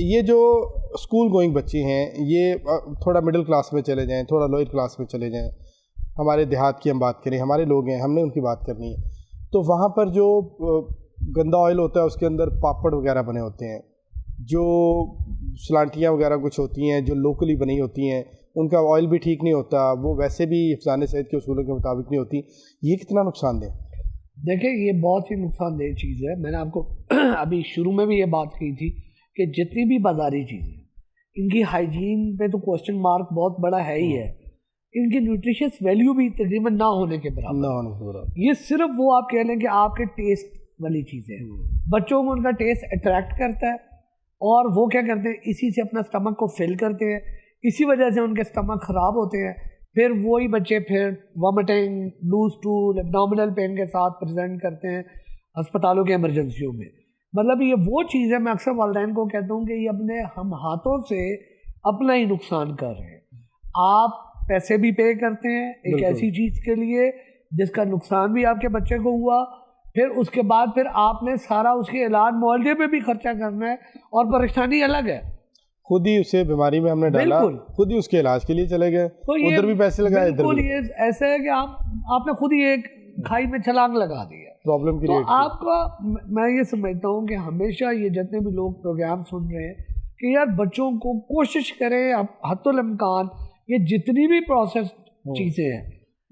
ये जो school going बच्चे हैं, ये थोड़ा मिडिल क्लास में चले जाएं, थोड़ा लोअर क्लास में चले जाएं, हमारे देहात की हम बात करें, हमारे लोग हैं, हमने उनकी बात करनी है, तो वहाँ पर जो गंदा ऑयल होता है उसके अंदर पापड़ वगैरह बने होते हैं, जो सलांटियाँ वगैरह कुछ होती हैं जो लोकली बनी होती हैं, उनका ऑयल भी ठीक नहीं होता, वो वैसे भी हिफ़्ज़ान सेहत के उसूलों के मुताबिक नहीं होती। ये कितना नुकसानदेह? देखिए, ये बहुत ही नुकसानदेह चीज़ है। मैंने आपको अभी शुरू में भी ये बात की थी कि जितनी भी बाज़ारी चीज़ें, इनकी हाइजीन पे तो क्वेश्चन मार्क बहुत बड़ा है ही है, इनकी न्यूट्रिशियस वैल्यू भी तकरीबन ना होने के बराबर। ये सिर्फ वो आप कह लें कि आपके टेस्ट वाली चीज़ें हैं। बच्चों को उनका टेस्ट अट्रैक्ट करता है और वो क्या करते हैं, इसी से अपना स्टमक को फिल करते हैं, इसी वजह से उनके स्टमक ख़राब होते हैं। फिर वही बच्चे फिर vomiting, loose stool, abdominal pain के साथ प्रेजेंट करते हैं अस्पतालों के इमरजेंसियों में। मतलब ये वो चीज़ है, मैं अक्सर वालिदैन को कहता हूँ कि ये अपने हम हाथों से अपना ही नुकसान कर रहे हैं। आप पैसे भी पे करते हैं एक ऐसी चीज़ के लिए जिसका नुकसान भी आपके बच्चे को हुआ, फिर उसके बाद फिर आपने सारा उसके इलाज मुआवजे पे भी खर्चा करना है और परेशानी अलग है। खुद ही उसे बीमारी में हमने डाला, खुद ही उसके इलाज के लिए चले गए, तो उधर भी पैसे लगाए, इधर भी। ये ऐसा है कि आपने खुद ही एक खाई में छलांग लगा दी है, प्रॉब्लम तो आपका मैं ये समझता हूँ कि हमेशा ये जितने भी लोग प्रोग्राम सुन रहे हैं कि यार बच्चों को कोशिश करें हत्तुल इम्कान ये जितनी भी प्रोसेस चीज़ें हैं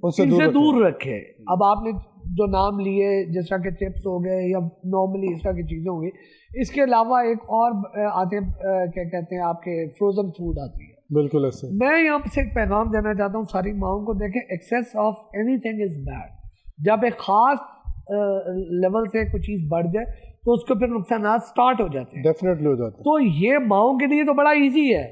उनसे दूर रखे। अब आपने जो नाम लिए जिस तरह के चिप्स हो गए या नॉर्मली इस तरह की चीज़ें होंगी, इसके अलावा एक और आते हैं क्या कहते हैं आपके फ्रोजन फूड आती है। बिल्कुल ऐसे। मैं यहाँ से एक पैगाम देना चाहता हूँ सारी माओं को, देखें excess of anything is bad. जब एक खास लेवल से कोई चीज़ बढ़ जाए तो उसके फिर नुकसान स्टार्ट हो जाते हैं, डेफिनेटली हो जाते हैं। तो ये माओं के लिए तो बड़ा ईजी है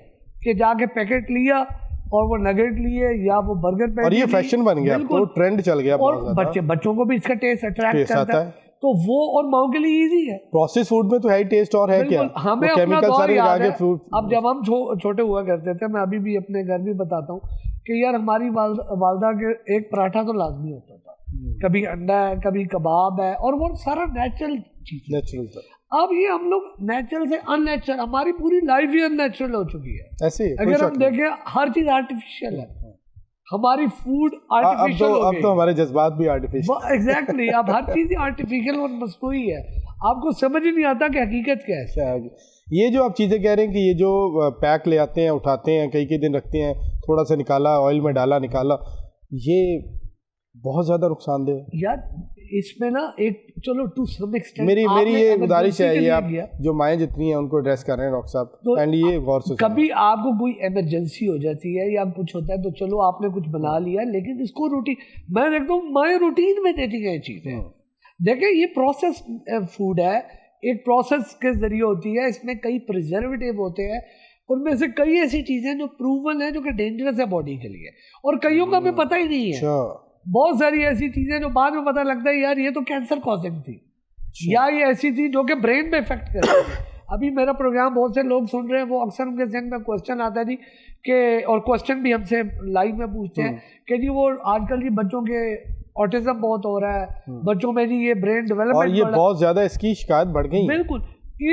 कि जाके पैकेट लिया और वो नगेट लिए या वो बर्गर पैकेट, और ये फैशन बन गया, तो ट्रेंड चल गया, और बच्चों को भी इसका टेस्ट अट्रैक्ट करता है, तो वो और माओं के लिए इजी है। प्रोसेस फूड में तो है ही टेस्ट, और है क्या, हमें केमिकल सारे लगा के फ्रूट। अब जब हम छोटे हुआ करते थे, मैं अभी भी अपने घर भी बताता हूँ कि यार हमारी वालदा के एक पराठा तो लाजमी होता था, कभी अंडा है, कभी कबाब है, और वो सारा नेचुरल चीज, नेचुरल था। अब ये हम लोग नेचुरल से अननेचुरल, हमारी पूरी लाइफ ही अननेचुरल हो चुकी है। ऐसे अगर हम देखें हर चीज आर्टिफिशियल है, हमारी फूड आर्टिफिशियल हो गई, अब तो हमारे जज्बात भी आर्टिफिशियल। एग्जैक्टली, अब हर चीज आर्टिफिशियल और मसनूई है, आपको समझ ही नहीं आता कि हकीकत क्या है। ये जो आप चीज़ें कह रहे हैं कि ये जो पैक ले आते हैं, उठाते हैं, कई दिन रखते हैं, थोड़ा सा निकाला, ऑयल में डाला, निकाला, ये बहुत ज़्यादा नुकसानदेह यार। इसमें ना एक चलो टू सम एक्सटेंट मेरी ये गुजारिश है, ये आप जो माएँ जितनी हैं उनको एड्रेस कर रहे हैं डॉक्टर साहब, तो एंड ये गौर से कभी आपको कोई इमरजेंसी हो जाती है या कुछ होता है तो चलो आपने कुछ बना लिया, लेकिन इसको रूटीन, मैं देखता हूँ माएँ रूटीन में देती हैं चीज़ें। देखिए ये प्रोसेस फूड है, एक प्रोसेस के जरिए होती है, इसमें कई प्रिजर्वेटिव होते हैं, उनमें से कई ऐसी चीज़ें जो प्रूवन है जो कि डेंजरस है बॉडी के लिए, और कईयों का हमें पता ही नहीं है। बहुत सारी ऐसी चीज़ें जो बाद में पता लगता है यार ये तो कैंसर कॉजिंग थी, या ये ऐसी थी जो कि ब्रेन में इफेक्ट कर रही है। अभी मेरा प्रोग्राम बहुत से लोग सुन रहे हैं, वो अक्सर उनके ज़हन में क्वेश्चन आता है जी कि, और क्वेश्चन भी हमसे लाइव में पूछते हैं कि जी वो आजकल जी बच्चों के ऑटिज्म बहुत हो रहा है, बच्चों में जी ये ब्रेन डेवलपमेंट, और ये बहुत ज़्यादा इसकी शिकायत बढ़ गई। बिल्कुल,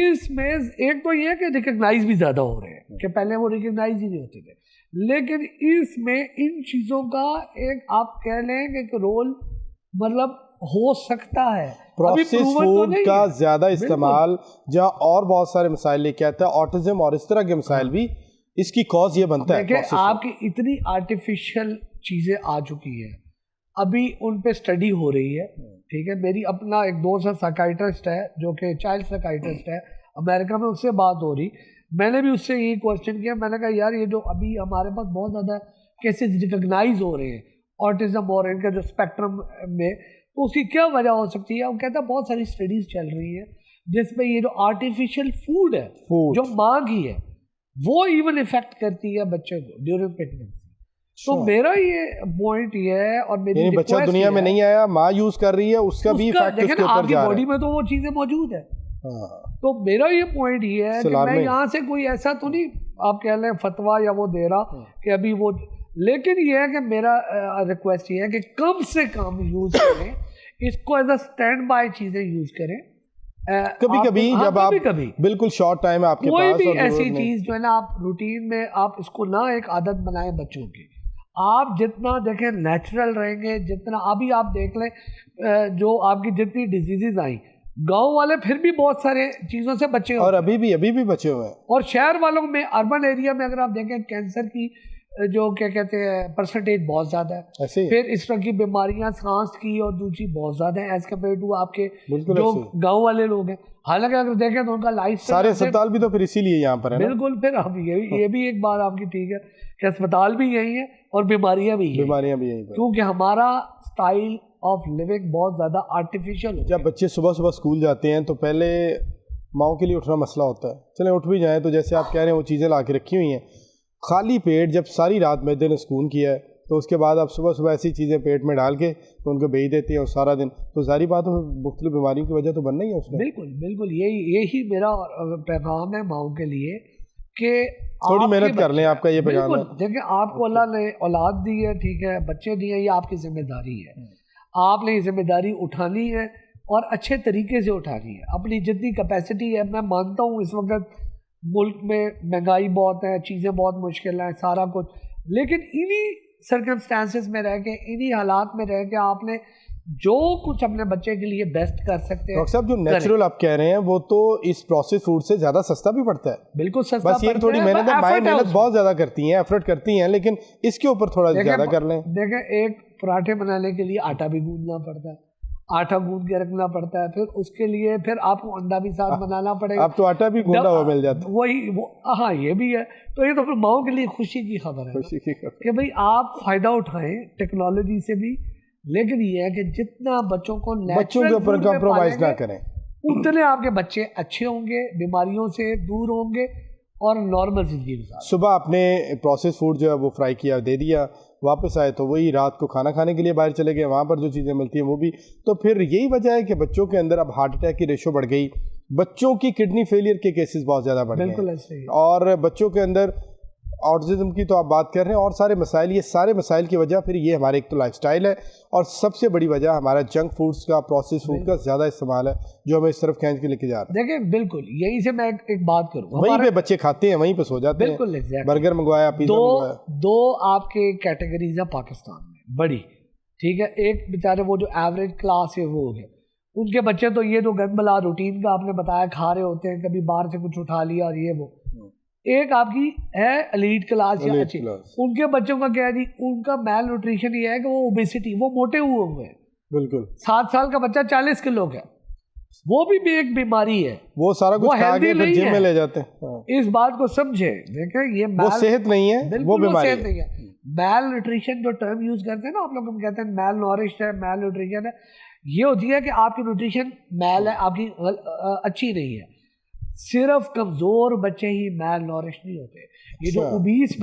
इसमें एक तो ये है कि रिकग्नाइज भी ज़्यादा हो रहे हैं कि पहले वो रिकग्नाइज ही नहीं होते थे, लेकिन इसमें इन चीज़ों का एक आप कह लें कि एक रोल मतलब हो सकता है। प्रोसेस फूड का ज़्यादा इस्तेमाल जहाँ और बहुत सारे मसाइल लेके आता है, ऑटिज्म और इस तरह के मसाइल भी इसकी कॉज ये बनता है। आपकी इतनी आर्टिफिशियल चीज़ें आ चुकी है, अभी उन पे स्टडी हो रही है, ठीक है। मेरी अपना एक दोस्त है साइकाइट्रिस्ट है जो कि चाइल्ड साइकाइट्रिस्ट है अमेरिका में, उससे बात हो रही, मैंने भी उससे यही क्वेश्चन किया, मैंने कहा यार ये जो अभी हमारे पास बहुत ज़्यादा केसेस रिकग्नाइज हो रहे हैं ऑटिज्म और इनके जो स्पेक्ट्रम में, तो उसकी क्या वजह हो सकती है। वो कहता है बहुत सारी स्टडीज़ चल रही हैं जिसमें ये जो आर्टिफिशियल फूड है, जो माँ की है, वो इवन इफेक्ट करती है बच्चे को ड्यूरिंग प्रेगनेंसी। तो मेरा ये पॉइंट ये है, और मेरी बच्चा दुनिया में नहीं आया, माँ यूज कर रही है, उसका भी इफेक्ट उसके ऊपर जा रहा है। आपकी बॉडी में तो वो चीजें मौजूद है। तो मेरा ये पॉइंट ये है कि मैं यहाँ से कोई ऐसा तो नहीं आप कह लें फतवा या वो दे रहा कि अभी वो, लेकिन ये है कि मेरा रिक्वेस्ट ये है कि कम से कम यूज करें इसको, एज अ स्टैंड बाय चीजें यूज करें, कभी कभी जब आप कभी बिल्कुल शॉर्ट टाइम है आपके कोई पास भी और ऐसी जरूरत नहीं। चीज जो है ना आप रूटीन में आप इसको ना एक आदत बनाएं बच्चों की। आप जितना देखें नेचुरल रहेंगे, जितना अभी आप देख लें जो आपकी जितनी डिजीजेज आई, गांव वाले फिर भी बहुत सारे चीजों से बचे और अभी भी बचे हुए हैं। और शहर वालों में अर्बन एरिया में अगर आप देखें कैंसर की जो क्या कहते हैं परसेंटेज बहुत ज्यादा है, ऐसे ही फिर इस तरह की बीमारियां सांस की और दूसरी बहुत ज्यादा है एज कम्पेयर टू आपके बिल्कुल जो ऐसे ही। गांव वाले लोग हैं। हालांकि अगर देखें तो उनका लाइफ सारे अस्पताल भी तो फिर इसीलिए यहाँ पर है ना। बिल्कुल, फिर अब ये भी एक बात आपकी ठीक है कि अस्पताल भी यही है और बीमारियां भी यही यहीं पर, क्योंकि हमारा स्टाइल ऑफ लिविंग बहुत ज्यादा आर्टिफिशियल हो। जब बच्चे सुबह सुबह स्कूल जाते हैं तो पहले माओ के लिए उठना मसला होता है, चले उठ भी जाएं तो जैसे आप कह रहे हैं वो चीज़ें ला के रखी हुई हैं, खाली पेट जब सारी रात मैदे ने सुकून किया है तो उसके बाद आप सुबह सुबह ऐसी चीज़ें पेट में डाल के तो उनको भेज देती हैं और सारा दिन, तो सारी बात मुख्तलिफ बीमारियों की वजह तो बनना ही है उसमें। बिल्कुल बिल्कुल, यही मेरा पैगाम है माओ के लिए कि थोड़ी मेहनत कर लें, आपका ये पैगाम है। देखिए आपको अल्लाह ने औलाद दी है, ठीक है, बच्चे दिए, ये आपकी जिम्मेदारी है। आपने ये जिम्मेदारी उठानी है और अच्छे तरीके से उठानी है, अपनी जितनी कैपेसिटी है। मैं मानता हूँ इस वक्त मुल्क में महंगाई बहुत है, चीज़ें बहुत मुश्किल हैं, सारा कुछ, लेकिन इन्हीं सर्कमस्टांसेस में रह के, इन्हीं हालात में रह के आपने जो कुछ अपने बच्चे के लिए बेस्ट कर सकते हैं। डॉक्टर साहब जो नेचुरल आप कह रहे हैं वो तो इस प्रोसेस फूड से ज़्यादा सस्ता भी पड़ता है। बिल्कुल सस्ता, बस ये थोड़ी मेहनत है, माएँ मेहनत बहुत ज़्यादा करती हैं, एफर्ट करती हैं, लेकिन इसके ऊपर थोड़ा ज़्यादा कर लें। देखें एक पराठे बनाने के लिए आटा भी गूंदना पड़ता है, आटा गूंद के रखना पड़ता है, फिर उसके लिए फिर आपको अंडा भी साथ बनाना पड़ेगा। अब तो आटा भी गूंदा हुआ मिल जाता है। वही हाँ, ये भी है। तो ये तो फिर माओ के लिए खुशी की खबर है, खुशी की खबर कि भाई आप फायदा उठाएं टेक्नोलॉजी से भी, लेकिन ये है कि जितना बच्चों के ऊपर कंप्रोमाइज ना करें, उतने आपके बच्चे अच्छे होंगे, बीमारियों से दूर होंगे और नॉर्मल जिंदगी गुजारेंगे। सुबह आपने प्रोसेस फूड जो है वो फ्राई किया दे दिया, वापस आए तो वही रात को खाना खाने के लिए बाहर चले गए, वहाँ पर जो चीज़ें मिलती हैं वो भी, तो फिर यही वजह है कि बच्चों के अंदर अब हार्ट अटैक की रेशो बढ़ गई, बच्चों की किडनी फेलियर के केसेस बहुत ज़्यादा बढ़ गए, और बच्चों के अंदर ऑटिज्म की तो आप बात कर रहे हैं और सारे मसाइल, ये सारे मसाइल की वजह फिर ये हमारे एक तो लाइफस्टाइल है और सबसे बड़ी वजह हमारा जंक फूड्स का, प्रोसेस फूड का ज़्यादा इस्तेमाल है जो हमें इस तरफ खींच के लेके जा रहे हैं। देखिए बिल्कुल यही से मैं एक बात करूँ, वहीं पे बच्चे खाते हैं, वहीं पे सो जाते हैं। बिल्कुल बर्गर मंगवाया, पिज़्ज़ा मंगवाया। दो आपके कैटेगरीज है पाकिस्तान में बड़ी, ठीक है। एक बेचारे वो जो एवरेज क्लास है वो है, उनके बच्चे तो ये तो गंदमला रूटीन का आपने बताया खा रहे होते हैं, कभी बाहर से कुछ उठा लिया और ये वो। एक आपकी है एलीट क्लास या अच्छी, उनके बच्चों का क्या है जी, उनका मेल न्यूट्रिशन ये है कि वो ओबेसिटी, वो मोटे हुए हैं। बिल्कुल 7 साल का बच्चा 40 किलो का, वो भी एक बीमारी है, वो सारा कुछ खा के फिर जिम में ले जाते हैं। इस बात को समझे, देखें ये वो सेहत नहीं है, वो बीमारी है। नहीं है। मेल न्यूट्रिशन जो टर्म यूज करते हैं ना आप लोग, हम कहते हैं मेल नॉरिश्ड है, मेल न्यूट्रिशन है, ये होती है कि आपकी न्यूट्रिशन मेल है, आपकी अच्छी नहीं है। सिर्फ कमजोर बच्चे ही मेल नॉरिश नहीं होते, ये जो ओबीस